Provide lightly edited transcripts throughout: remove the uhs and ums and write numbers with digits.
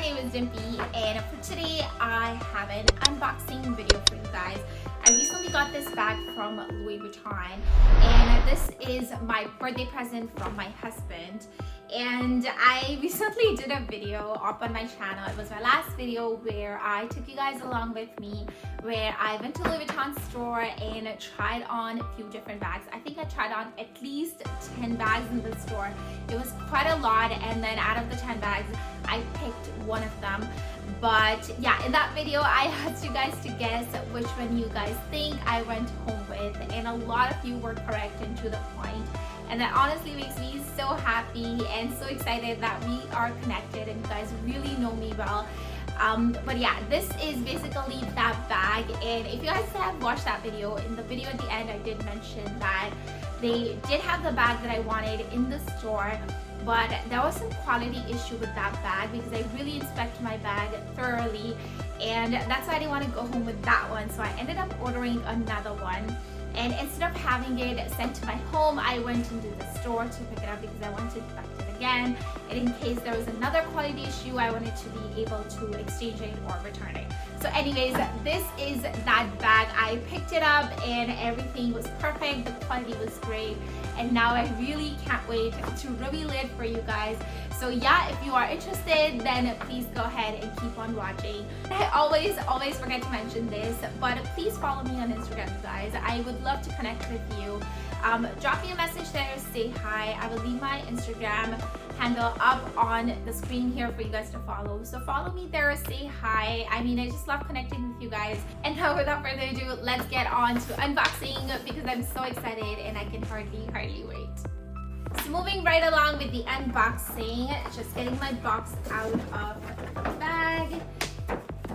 name is Dimpy, and for today I have an unboxing video for you guys. I recently got this bag from Louis Vuitton, and this is my birthday present from my husband. And I recently did a video up on my channel. It was my last video where I took you guys along with me, where I went to Louis Vuitton store and tried on a few different bags. I think I tried on at least 10 bags in the store. It was quite a lot, and then out of the 10 bags, I picked one of them. But yeah, in that video, I asked you guys to guess which one you guys think I went home with, and a lot of you were correct and to the point. And that honestly makes me so happy and so excited that we are connected and you guys really know me well. But yeah, this is basically that bag, and if you guys have watched that video, in the video at the end I did mention that they did have the bag that I wanted in the store, but there was some quality issue with that bag because I really inspected my bag thoroughly, and that's why I didn't want to go home with that one, so I ended up ordering another one. And instead of having it sent to my home, I went into the store to pick it up because I wanted to inspect it again. And in case there was another quality issue, I wanted to be able to exchange it or return it. So anyways, this is that bag. I picked it up and everything was perfect. The quality was great. And now I really can't wait to reveal it for you guys. So yeah, if you are interested, then please go ahead and keep on watching. I always forget to mention this, but please follow me on Instagram, you guys. I would love to connect with you. Drop me a message there, say hi. I will leave my Instagram handle up on the screen here for you guys to follow. So follow me there, say hi. I mean, I just love connecting with you guys. And now without further ado, let's get on to unboxing because I'm so excited and I can hardly wait. So moving right along with the unboxing, just getting my box out of the bag.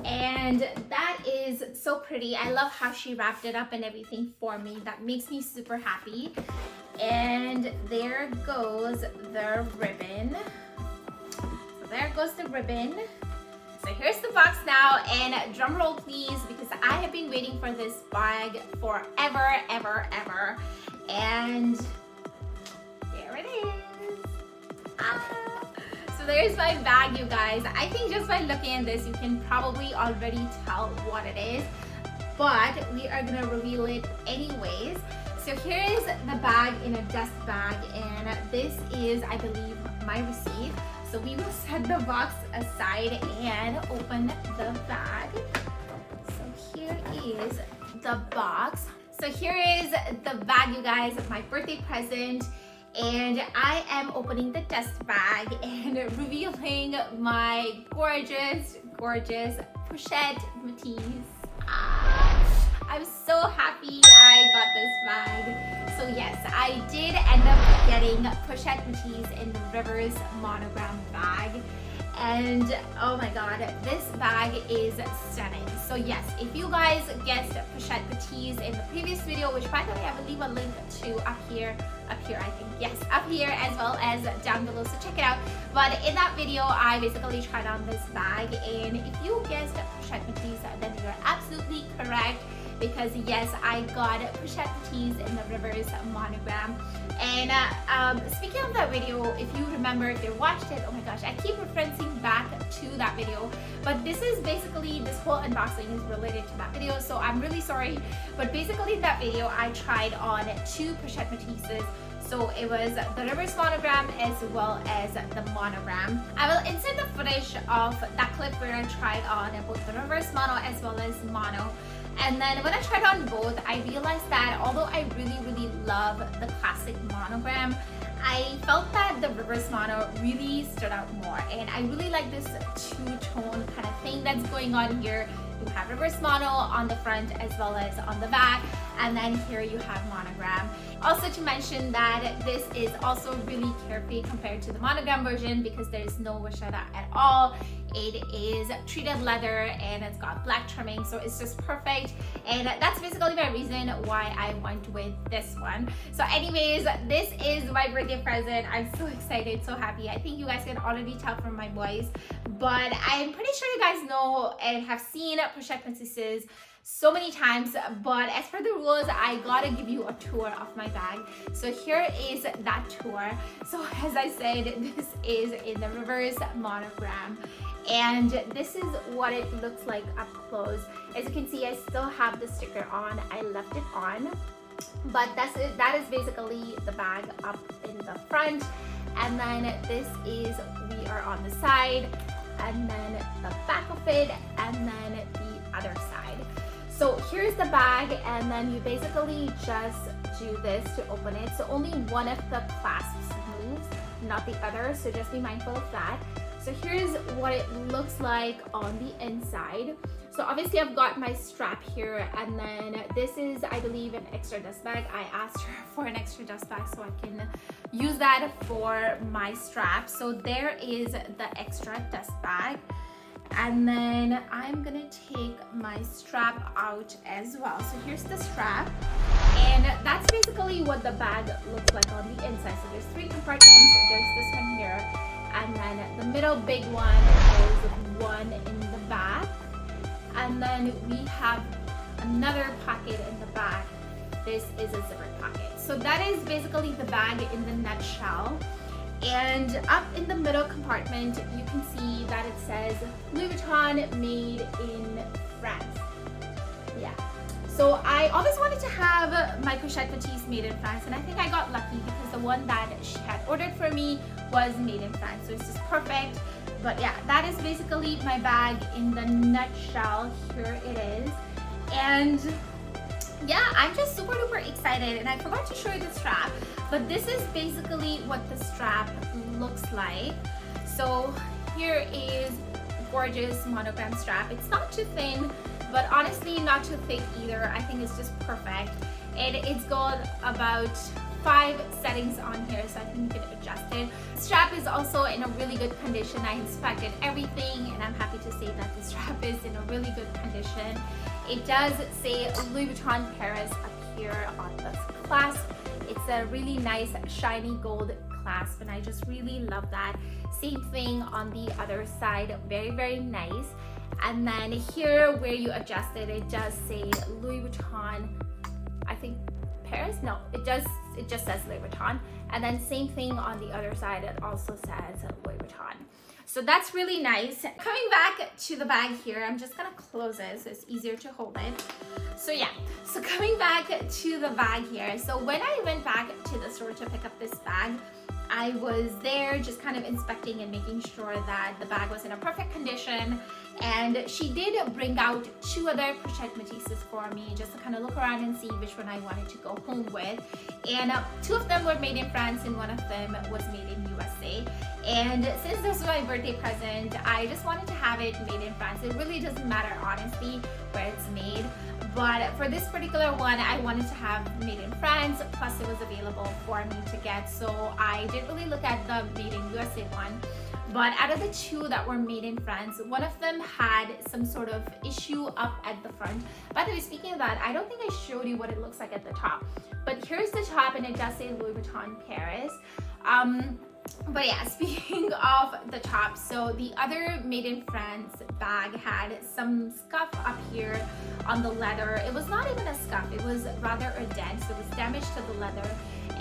And that is so pretty. I love how she wrapped it up and everything for me. That makes me super happy. And there goes the ribbon. So there goes the ribbon. So here's the box now, and drum roll please, because I have been waiting for this bag forever, ever. And there it is. So there's my bag, you guys. I think just by looking at this, you can probably already tell what it is, but we are gonna reveal it anyways. So here is the bag in a dust bag, and this is, I believe, my receipt. So we will set the box aside and open the bag. So here is the box. So here is the bag, you guys, my birthday present. And I am opening the dust bag and revealing my gorgeous Pochette Metis. I'm so happy I got this bag. So yes, I did end up getting Pochette Metis in the Reverse monogram bag. And oh my god, this bag is stunning. So yes, if you guys guessed Pochette Metis in the previous video, which by the way I will leave a link to up here I think, yes, up here as well as down below, so check it out. But in that video I basically tried on this bag, and if you guessed Pochette Metis, then you're absolutely correct, because yes, I got Pochette Metis in the Reverse monogram. And speaking of that video, if you remember, if you watched it, oh my gosh, I keep referencing back to that video, but this is basically, this whole unboxing is related to that video, so I'm really sorry. But basically in that video I tried on 2 Pochette Metises. So it was the Reverse monogram as well as the monogram. I will insert the footage of that clip where I tried on both the Reverse mono as well as mono. And then when I tried on both, I realized that although I really love the classic monogram, I felt that the Reverse mono really stood out more. And I really like this two-tone kind of thing that's going on here. You have Reverse mono on the front as well as on the back, and then here you have monogram. Also to mention that this is also really carefree compared to the monogram version because there's no vachetta at all. It is treated leather and it's got black trimming, so it's just perfect. And that's basically my reason why I went with this one. So anyways, this is my birthday present. I'm so excited, so happy. I think you guys can already tell from my voice, but I'm pretty sure you guys know and have seen Pochette Metises. so many times, but as per the rules, I gotta give you a tour of my bag. So here is that tour. So as I said, this is in the reverse monogram, and this is what it looks like up close. As you can see, I still have the sticker on. I left it on, but that is basically the bag up in the front, and then this is, we are on the side, and then the back of it, and then the other side. So here's the bag, and then you basically just do this to open it. So only one of the clasps moves, not the other, so just be mindful of that. So here's what it looks like on the inside. So obviously I've got my strap here, and then this is, I believe, an extra dust bag. I asked her for an extra dust bag so I can use that for my strap. So there is the extra dust bag. And then I'm gonna take my strap out as well. So here's the strap, and that's basically what the bag looks like on the inside. So there's 3 compartments, there's this one here, and then the middle big one is one in the back, and then we have another pocket in the back. This is a zipper pocket. So that is basically the bag in the nutshell. And up in the middle compartment, you can see that it says Louis Vuitton made in France. Yeah. So I always wanted to have my Pochette Metis made in France, and I think I got lucky because the one that she had ordered for me was made in France. So it's just perfect. But yeah, that is basically my bag in the nutshell. Here it is. And yeah, I'm just super duper excited, and I forgot to show you the strap, but this is basically what the strap looks like. So here is gorgeous monogram strap. It's not too thin, but honestly not too thick either. I think it's just perfect. And it's got about 5 settings on here, so I think you can adjust it. The strap is also in a really good condition. I inspected everything, and I'm happy to say that the strap is in a really good condition. It does say Louis Vuitton Paris up here on the clasp. It's a really nice shiny gold clasp, and I just really love that. Same thing on the other side, very, very nice. And then here where you adjust it, it does say Louis Vuitton, I think Paris? No, it just says Louis Vuitton. And then same thing on the other side, it also says Louis Vuitton. So that's really nice. Coming back to the bag here, I'm just gonna close it so it's easier to hold it. So yeah, so coming back to the bag here. So when I went back to the store to pick up this bag, I was there just kind of inspecting and making sure that the bag was in a perfect condition. And she did bring out 2 other Pochette Metises for me just to kind of look around and see which one I wanted to go home with. And 2 of them were made in France, and 1 of them was made in USA. And since this was my birthday present, I just wanted to have it made in France. It really doesn't matter, honestly, where it's made. But for this particular one, I wanted to have made in France, plus it was available for me to get. So I didn't really look at the made in USA one. But out of the 2 that were made in France, one of them had some sort of issue up at the front. By the way, speaking of that, I don't think I showed you what it looks like at the top. But here's the top, and it does say Louis Vuitton Paris. But yeah, speaking of the top, so the other made in France bag had some scuff up here on the leather. It was not even a scuff, it was rather a dent. So it was damage to the leather,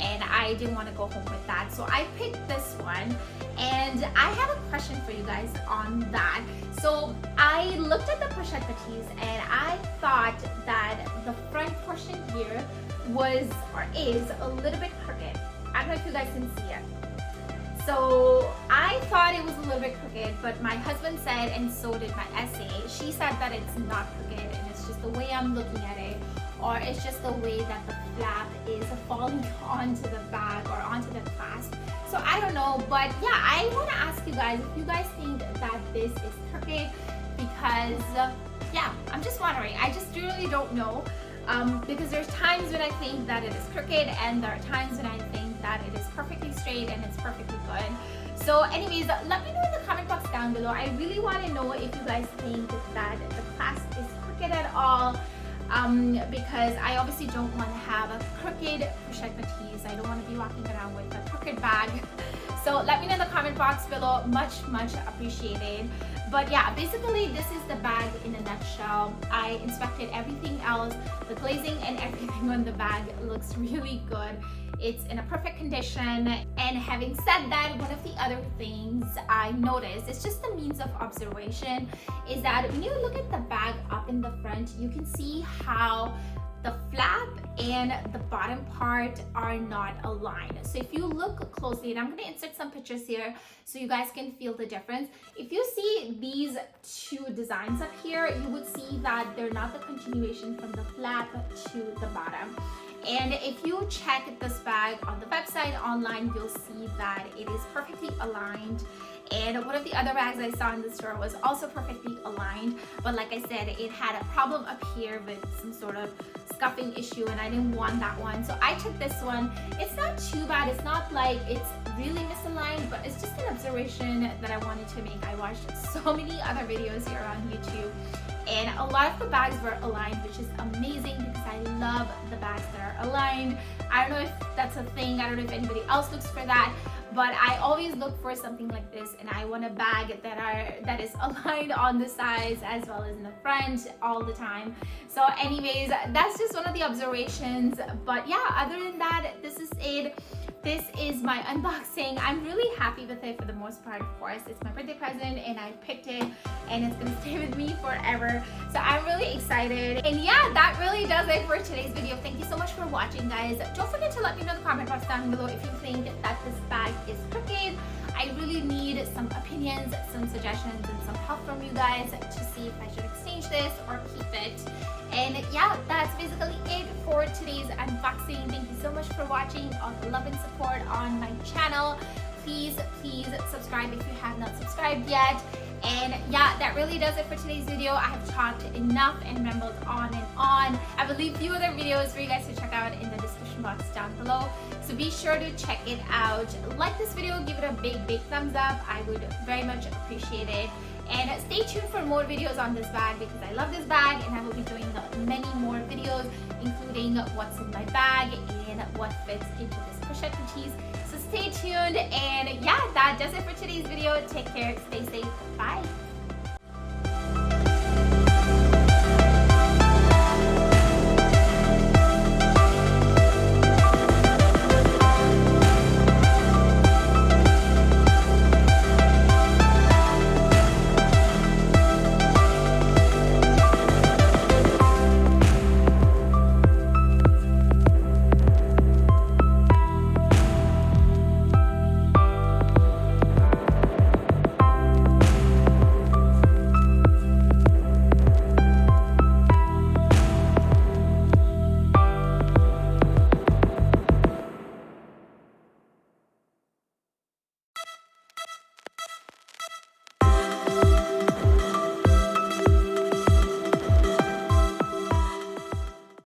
and I didn't want to go home with that. So I picked this one, and I have a question for you guys on that. So I looked at the Pochette Metis, and I thought that the front portion here was, or is, a little bit crooked. I don't know if you guys can see it. So I thought it was a little bit crooked, but my husband said, and so did my essay, she said that it's not crooked, and it's just the way I'm looking at it, or it's just the way that the flap is falling onto the bag or onto the clasp. So I don't know, but yeah, I want to ask you guys if you guys think that this is crooked, because yeah, I'm just wondering. I just really don't know, because there's times when I think that it is crooked, and there are times when I think that it is perfectly straight and it's perfectly good. So anyways, let me know in the comment box down below. I really want to know if you guys think that the clasp is crooked at all, because I obviously don't want to have a crooked Pochette Metis. I don't want to be walking around with a crooked bag. So let me know in the comment box below. Much appreciated. But yeah, basically this is the bag in a nutshell. I inspected everything else. The glazing and everything on the bag looks really good. It's in a perfect condition. And having said that, one of the other things I noticed, it's just a means of observation, is that when you look at the bag up in the front, you can see how the flap and the bottom part are not aligned. So if you look closely, and I'm going to insert some pictures here so you guys can feel the difference. If you see these two designs up here, you would see that they're not the continuation from the flap to the bottom. And if you check this bag on the website, online, you'll see that it is perfectly aligned. And one of the other bags I saw in the store was also perfectly aligned. But like I said, it had a problem up here with some sort of scuffing issue, and I didn't want that one. So I took this one. It's not too bad. It's not like it's really misaligned, but it's just an observation that I wanted to make. I watched so many other videos here on YouTube, and a lot of the bags were aligned, which is amazing because I love the bags that are aligned. I don't know if that's a thing. I don't know if anybody else looks for that, but I always look for something like this, and I want a bag that is aligned on the sides as well as in the front all the time. So anyways, that's just one of the observations. But yeah, other than that, this is it. This is my unboxing. I'm really happy with it for the most part. Of course, it's my birthday present and I picked it, and it's gonna stay with me forever. So I'm really excited. And yeah, that really does it for today's video. Thank you so much for watching, guys. Don't forget to let me know in the comment box down below if you think that this bag is crooked. I really need some opinions, some suggestions, and some help from you guys to see if I should exchange this or keep it. And yeah, that's basically it for today's unboxing. Thank you so much for watching, all the love and support on my channel. Please subscribe if you have not subscribed yet. And yeah, that really does it for today's video. I have talked enough and rambled on and on. I will leave a few other videos for you guys to check out in the description box down below. So be sure to check it out. Like this video, give it a big thumbs up. I would very much appreciate it. And stay tuned for more videos on this bag because I love this bag, and I will be doing many more videos, including what's in my bag and what fits into this pochette piece. So stay tuned, and yeah, that does it for today's video. Take care, stay safe, bye.